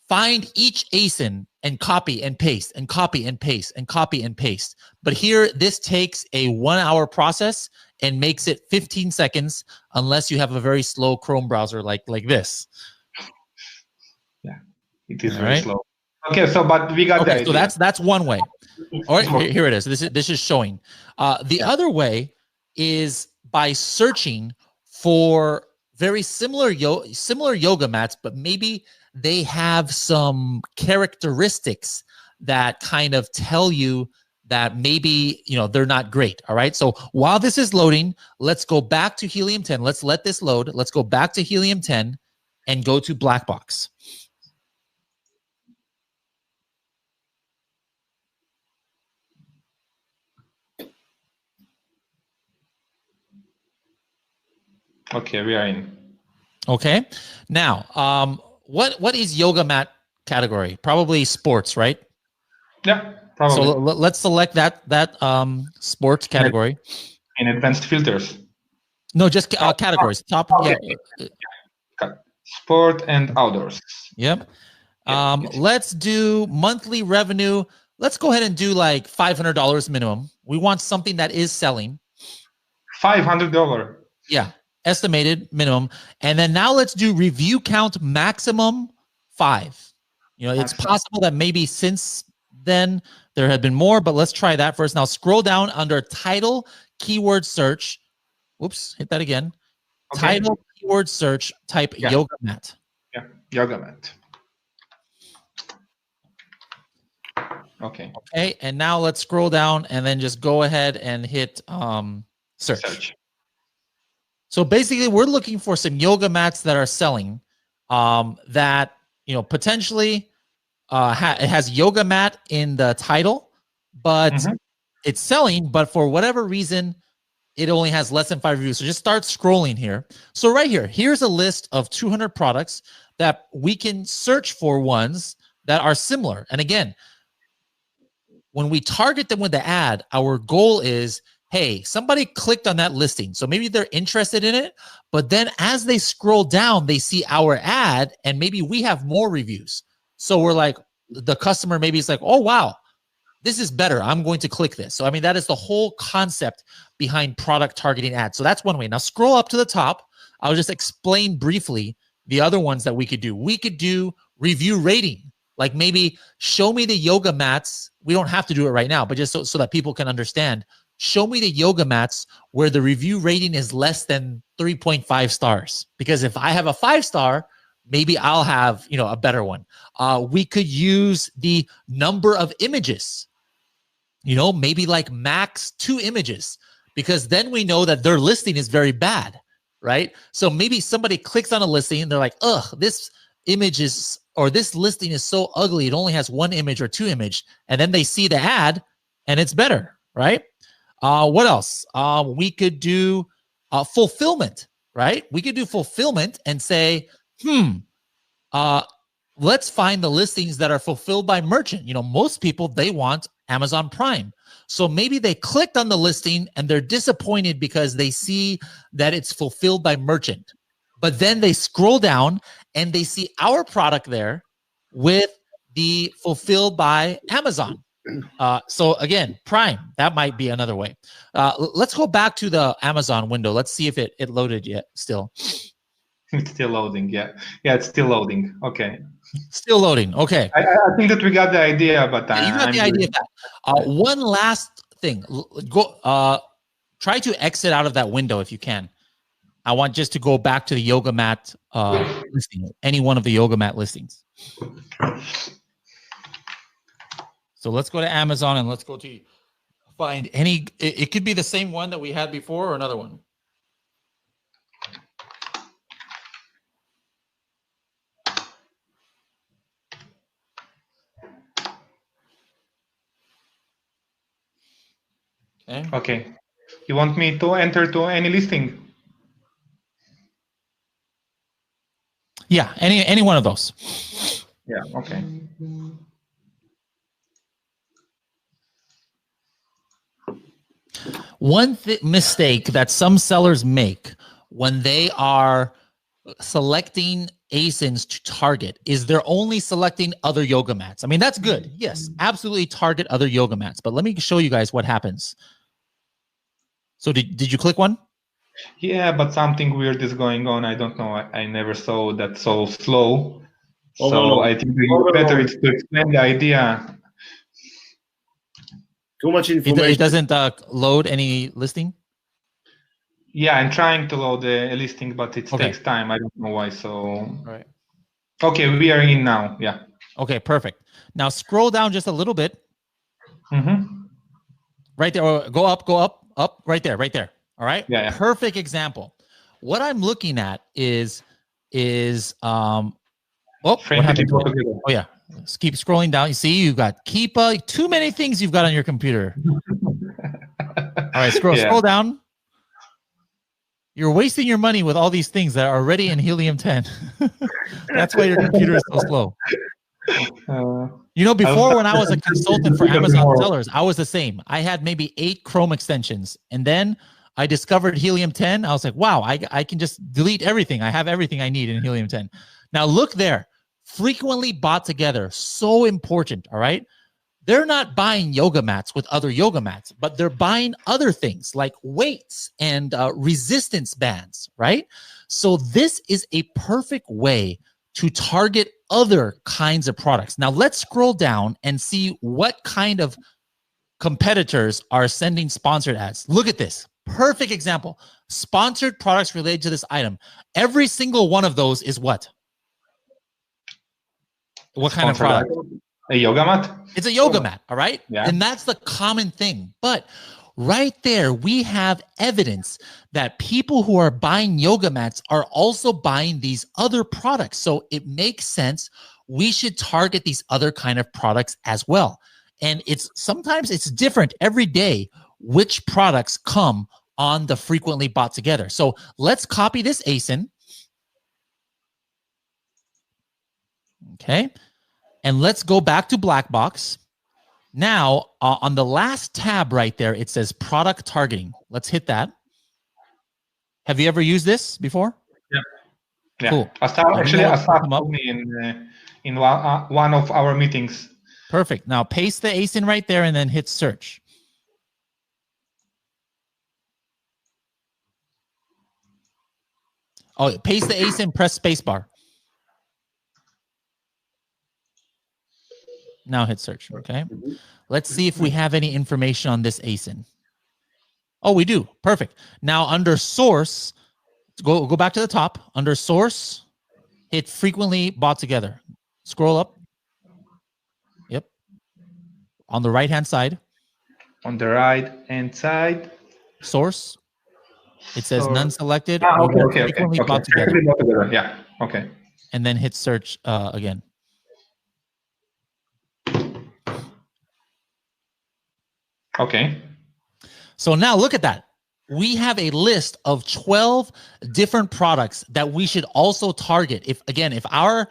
find each ASIN and copy and paste and copy and paste and copy and paste. But here, this takes a 1-hour process and makes it 15 seconds, unless you have a very slow Chrome browser like this. Yeah, it is very slow. Okay, but we got that. So that's one way. All right, here it is. This is showing. The other way is by searching for very similar yoga mats, but maybe they have some characteristics that kind of tell you that maybe they're not great. All right. So while this is loading, let's go back to Helium 10. Let's let this load. Let's go back to Helium 10 and go to Black Box. Okay, we are in. Okay. Now, what is yoga mat category? Probably sports, right? Yeah, probably. So let's select that sports category. In advanced filters. No, just categories. Top. Okay. Yeah. Sport and outdoors. Yep. Let's do monthly revenue let's go ahead and do like $500 minimum. We want something that is selling. $500. Yeah, estimated minimum. And then now let's do review count maximum 5. It's possible that maybe since then there have been more, but let's try that first. Now scroll down under title, keyword search. Oops, hit that again. Okay. Title, keyword search, type yoga mat. Yeah, yoga mat. Okay. Okay, and now let's scroll down and then just go ahead and hit search. So basically, we're looking for some yoga mats that are selling. That potentially it has yoga mat in the title, but it's selling. But for whatever reason, it only has less than 5 reviews. So just start scrolling here. So right here, here's a list of 200 products that we can search for ones that are similar. And again, when we target them with the ad, our goal is, hey, somebody clicked on that listing. So maybe they're interested in it, but then as they scroll down, they see our ad and maybe we have more reviews. So we're like, the customer maybe is like, oh, wow, this is better. I'm going to click this. So, I mean, that is the whole concept behind product targeting ads. So that's one way. Now scroll up to the top. I'll just explain briefly the other ones that we could do. We could do review rating. Like maybe show me the yoga mats. We don't have to do it right now, but just so that people can understand. Show me the yoga mats where the review rating is less than 3.5 stars. Because if I have a 5-star, maybe I'll have a better one. We could use the number of images. Maybe like max 2 images, because then we know that their listing is very bad, right? So maybe somebody clicks on a listing and they're like, ugh, this image is, or this listing is so ugly, it only has 1 image or 2 image. And then they see the ad and it's better, right? What else? We could do fulfillment, right? We could do fulfillment and say, let's find the listings that are fulfilled by merchant. Most people, they want Amazon Prime. So maybe they clicked on the listing and they're disappointed because they see that it's fulfilled by merchant. But then they scroll down and they see our product there with the fulfilled by Amazon. So again, Prime, that might be another way. Let's go back to the Amazon window. Let's see if it loaded yet still. It's still loading. Yeah, it's still loading. Okay. Still loading. Okay. I think that we got the idea, but you got the idea of that. One last thing. Go. Try to exit out of that window if you can. I want just to go back to the yoga mat listing. Any one of the yoga mat listings. So let's go to Amazon and let's go to find any. It could be the same one that we had before or another one. Okay. You want me to enter to any listing? Yeah, any one of those. Yeah, okay. One mistake that some sellers make when they are selecting ASINs to target is they're only selecting other yoga mats. I mean, that's good. Yes, absolutely target other yoga mats. But let me show you guys what happens. So did you click one? Yeah, but something weird is going on. I don't know. I never saw that so slow. So I think better is to explain the idea. Too much information. It doesn't load any listing? Yeah, I'm trying to load a listing, but it takes time. I don't know why. So, all right. Okay, we are in now. Yeah. Okay, perfect. Now scroll down just a little bit. Right there. Or go up. Right there. All right. Yeah. Perfect example. What I'm looking at is what happened? Oh yeah. Let's keep scrolling down. You see, you got Keepa. Too many things you've got on your computer. All right, scroll down. You're wasting your money with all these things that are already in Helium 10. That's why your computer is so slow. Before when I was a consultant for Amazon sellers, I was the same. I had maybe 8 Chrome extensions. And then I discovered Helium 10. I was like, wow, I can just delete everything. I have everything I need in Helium 10. Now look there. Frequently bought together. So important, all right? they're not buying yoga mats with other yoga mats, but they're buying other things like weights and resistance bands, right? So this is a perfect way to target other kinds of products. Now let's scroll down and see what kind of competitors are sending sponsored ads. Look at this. Perfect example. Sponsored products related to this item. Every single one of those is what? What kind of product? A yoga mat? It's a yoga mat, all right? Yeah. And that's the common thing. But right there, we have evidence that people who are buying yoga mats are also buying these other products. So it makes sense. We should target these other kind of products as well. And sometimes it's different every day which products come on the frequently bought together. So let's copy this ASIN. Okay. And let's go back to Blackbox. Now, on the last tab right there, it says product targeting. Let's hit that. Have you ever used this before? Yeah. Cool. Assaf told me in one of our meetings. Perfect. Now paste the ASIN right there and then hit search. Oh, paste the ASIN, press spacebar. Now hit search. Okay. Let's see if we have any information on this ASIN. Oh, we do. Perfect. Now under source, go back to the top. Under source, hit frequently bought together. Scroll up. Yep. On the right-hand side. On the right-hand side. Source. It says none selected. Okay. Bought together. Yeah. Okay. And then hit search again. Okay. So now look at that. We have a list of 12 different products that we should also target. If our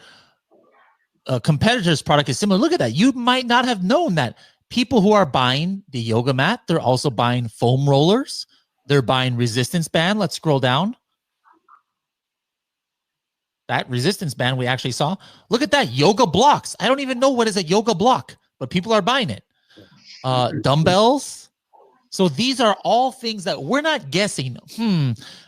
competitor's product is similar, look at that. You might not have known that people who are buying the yoga mat, they're also buying foam rollers. They're buying resistance band. Let's scroll down. That resistance band we actually saw. Look at that. Yoga blocks. I don't even know what is a yoga block, but people are buying it. Dumbbells. So these are all things that we're not guessing.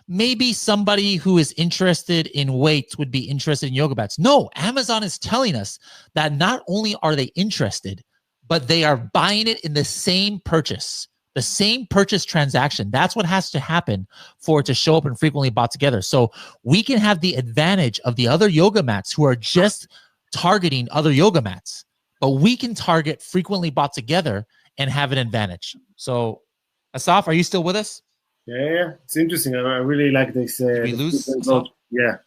Maybe somebody who is interested in weights would be interested in yoga mats. No, Amazon is telling us that not only are they interested, but they are buying it in the same purchase. The same purchase transaction. That's what has to happen for it to show up and frequently bought together. So we can have the advantage of the other yoga mats who are just targeting other yoga mats, but we can target frequently bought together and have an advantage. So Assaf, are you still with us? Yeah, it's interesting. I really like this. Did we lose? Yeah.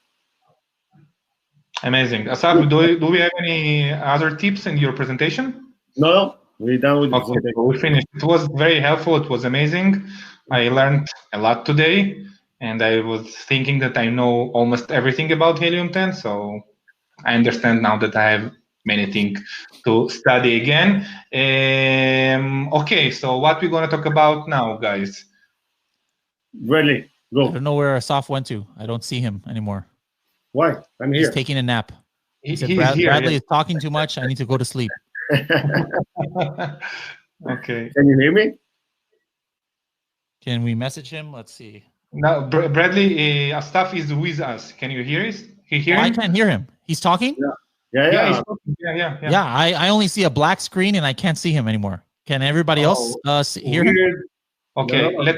Amazing. Assaf, do we have any other tips in your presentation? No. We're done with the presentation. We finished. It was very helpful. It was amazing. I learned a lot today, and I was thinking that I know almost everything about Helium-10, so I understand now that I have many things to study again. Okay, so what we're going to talk about now, guys? Really? Go. I don't know where Assaf went to. I don't see him anymore. Why? I'm here. He's taking a nap. He said, Bradley is talking too much. I need to go to sleep. Okay. Can you hear me? Can we message him? Let's see. Now, Bradley, Assaf is with us. Can you hear us? I can't hear him. He's talking? Yeah. I only see a black screen and I can't see him anymore. Can everybody else hear him? Okay, no.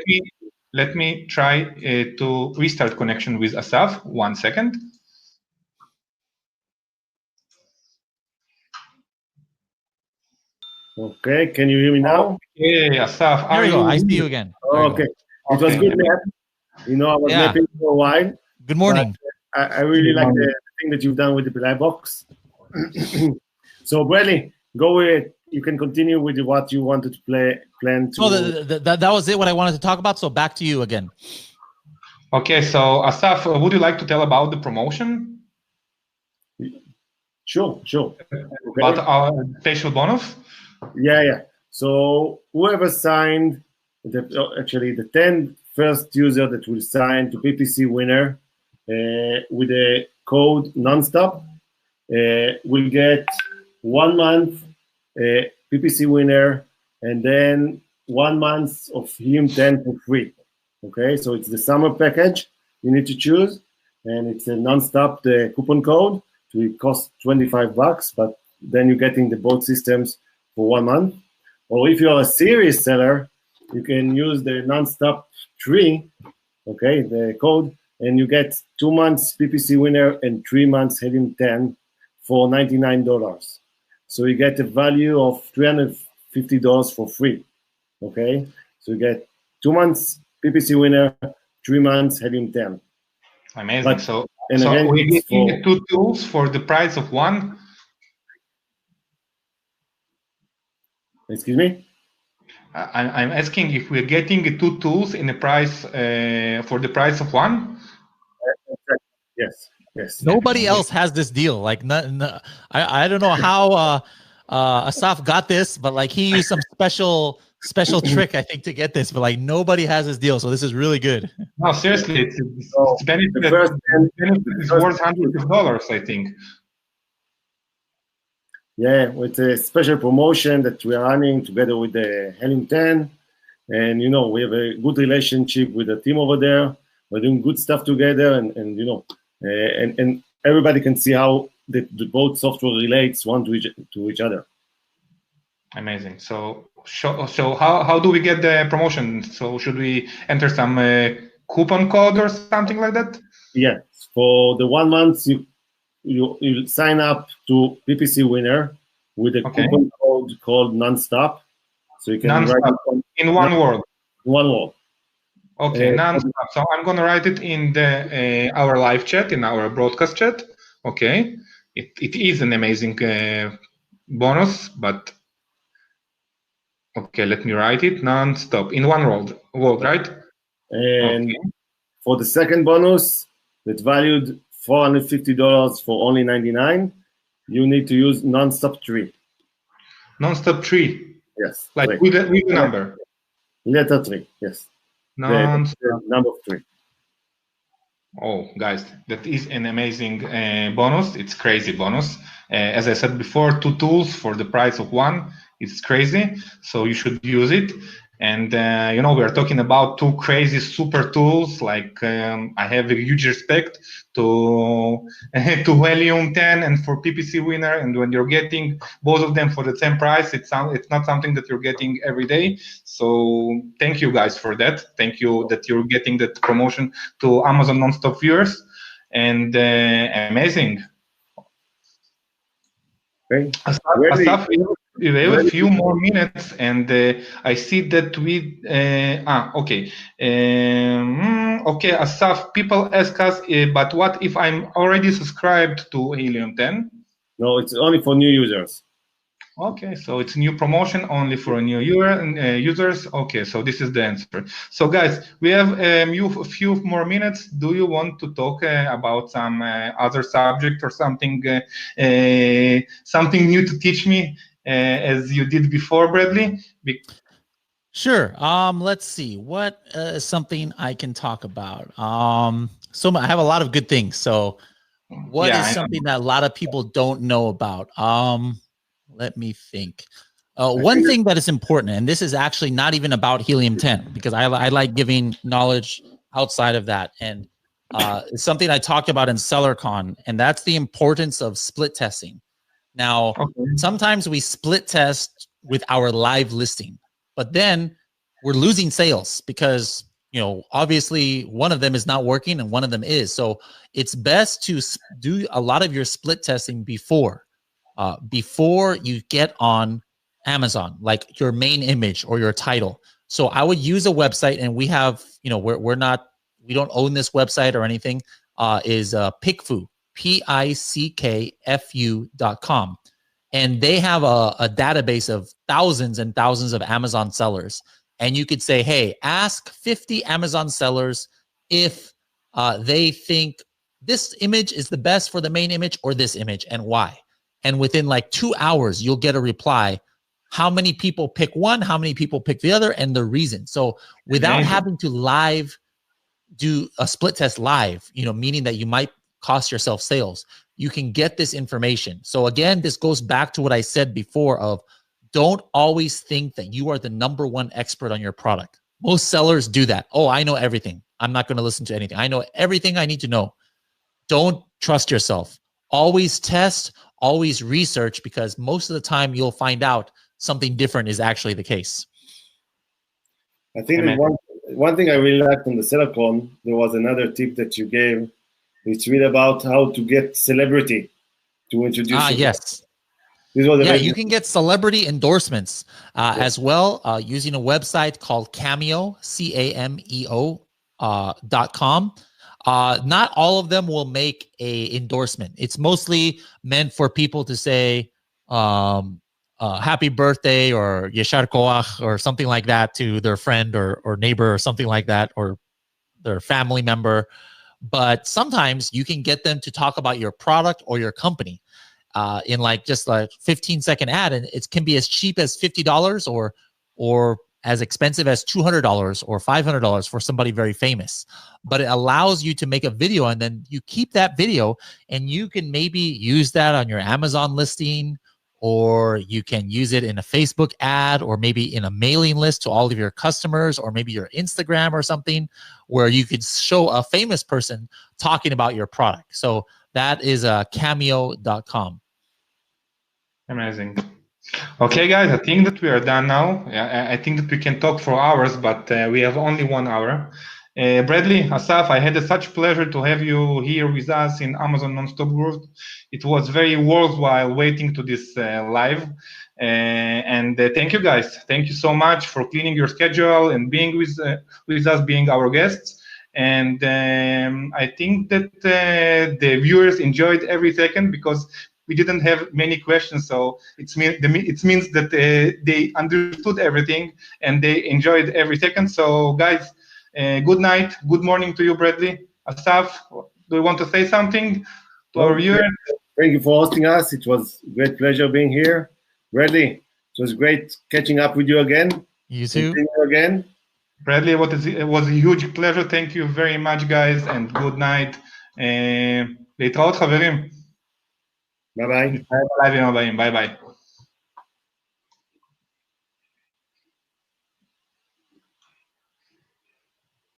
Let me try to restart connection with Assaf. 1 second. Okay, can you hear me now? Okay, Assaf. There you go. I see you again. Okay. It was good nap. I was napping for a while. Good morning. I really like the thing that you've done with the black box. So, Bradley, go with it. You can continue with what you wanted to plan to. Oh, that was it, what I wanted to talk about. So back to you again. Okay, so Assaf, would you like to tell about the promotion? Sure. About our special bonus? Yeah. So whoever signed, the 10 first user that will sign to PPC winner with the code nonstop will get 1 month PPC winner, and then 1 month of Helium-10 for free. Okay, so it's the summer package you need to choose, and it's a non-stop the coupon code. So it costs $25, but then you're getting the both systems for 1 month. Or if you're a serious seller, you can use the non-stop 3, okay, the code, and you get 2 months PPC winner and 3 months Helium-10 for $99. So you get a value of $350 for free, okay? So you get 2 months PPC winner, 3 months Helium-10. Amazing. But, so again, we're getting 2 tools for the price of 1. Excuse me? I'm asking if we're getting 2 tools in the price for the price of 1. Yes. Nobody else has this deal. Like, I don't know how Assaf got this, but like he used some special trick, I think, to get this. But like nobody has this deal, so this is really good. No, seriously, it's benefit is worth hundreds of dollars, I think. Yeah, with a special promotion that we are running together with the Helium-10, and we have a good relationship with the team over there. We're doing good stuff together, and and everybody can see how the both software relates one to each other. Amazing. So how do we get the promotion? So should we enter some coupon code or something like that? Yeah, for the 1 month you sign up to PPC winner with a coupon code called nonstop. So you can write it in one word. One word. Okay, nonstop. So I'm gonna write it in the our live chat, in our broadcast chat. Okay, it is an amazing bonus, but okay, let me write it nonstop in one word, right? And for the second bonus, that valued $450 for only $99, you need to use nonstop 3. Nonstop 3. Yes. Like with the number. Letter 3. Yes. The number 3. Oh, guys, that is an amazing bonus. It's crazy bonus. As I said before, 2 tools for the price of 1. It's crazy. So you should use it. And, we are talking about 2 crazy super tools. Like I have a huge respect to Helium-10 and for PPC winner. And when you're getting both of them for the same price, it's not something that you're getting every day. So thank you guys for that. Thank you that you're getting that promotion to Amazon Nonstop viewers. And amazing. Assaf, we have a few more minutes, and I see that we okay. Okay, Assaf, people ask us, but what if I'm already subscribed to Helium-10? No, it's only for new users. Okay, so it's new promotion only for new users. Okay, so this is the answer. So guys, we have a few more minutes. Do you want to talk about some other subject or something something new to teach me as you did before, Bradley? Sure. Let's see. What is something I can talk about? So I have a lot of good things. So what is something that a lot of people don't know about? Let me think. One thing that is important, and this is actually not even about Helium-10, because I like giving knowledge outside of that. And it's something I talked about in SellerCon, and that's the importance of split testing. Now, sometimes we split test with our live listing, but then we're losing sales because, obviously one of them is not working and one of them is. So it's best to do a lot of your split testing before you get on Amazon, like your main image or your title. So I would use a website, and we have, we don't own this website or anything, is PickFu, PickFu.com. And they have a database of thousands and thousands of Amazon sellers. And you could say, hey, ask 50 Amazon sellers if they think this image is the best for the main image or this image and why. And within like 2 hours, you'll get a reply. How many people pick one, how many people pick the other, and the reason. So without having to do a split test live, meaning that you might cost yourself sales, you can get this information. So again, this goes back to what I said before of don't always think that you are the #1 expert on your product. Most sellers do that. Oh, I know everything. I'm not going to listen to anything. I know everything I need to know. Don't trust yourself. Always test, always research, because most of the time you'll find out something different is actually the case. I think that one thing I really liked on the SellerCon, there was another tip that you gave. It's really about how to get celebrity to introduce. Yes. Yeah, you can get celebrity endorsements as well using a website called Cameo, CAMEO.com. Not all of them will make a endorsement. It's mostly meant for people to say happy birthday or Yeshar Koach or something like that to their friend or neighbor or something like that, or their family member. But sometimes you can get them to talk about your product or your company in like just like 15-second ad, and it can be as cheap as $50 or as expensive as $200 or $500 for somebody very famous. But it allows you to make a video, and then you keep that video, and you can maybe use that on your Amazon listing, or you can use it in a Facebook ad, or maybe in a mailing list to all of your customers, or maybe your Instagram or something, where you could show a famous person talking about your product. So that is cameo.com. Amazing. Okay, guys, I think that we are done now. I think that we can talk for hours, but we have only 1 hour. Bradley, Assaf, I had such pleasure to have you here with us in Amazon Nonstop Group. It was very worthwhile waiting to this live. And thank you, guys. Thank you so much for cleaning your schedule and being with us, being our guests. And I think that the viewers enjoyed every second, because we didn't have many questions, so it means that they understood everything and they enjoyed every second. So, guys, good night, good morning to you, Bradley. Assaf, do you want to say something to our viewers? Thank you for hosting us. It was a great pleasure being here. Bradley, it was great catching up with you again. You too. Again. Bradley, it was a huge pleasure. Thank you very much, guys, and good night. להתראות, חברים. ביי ביי. ביי ביי.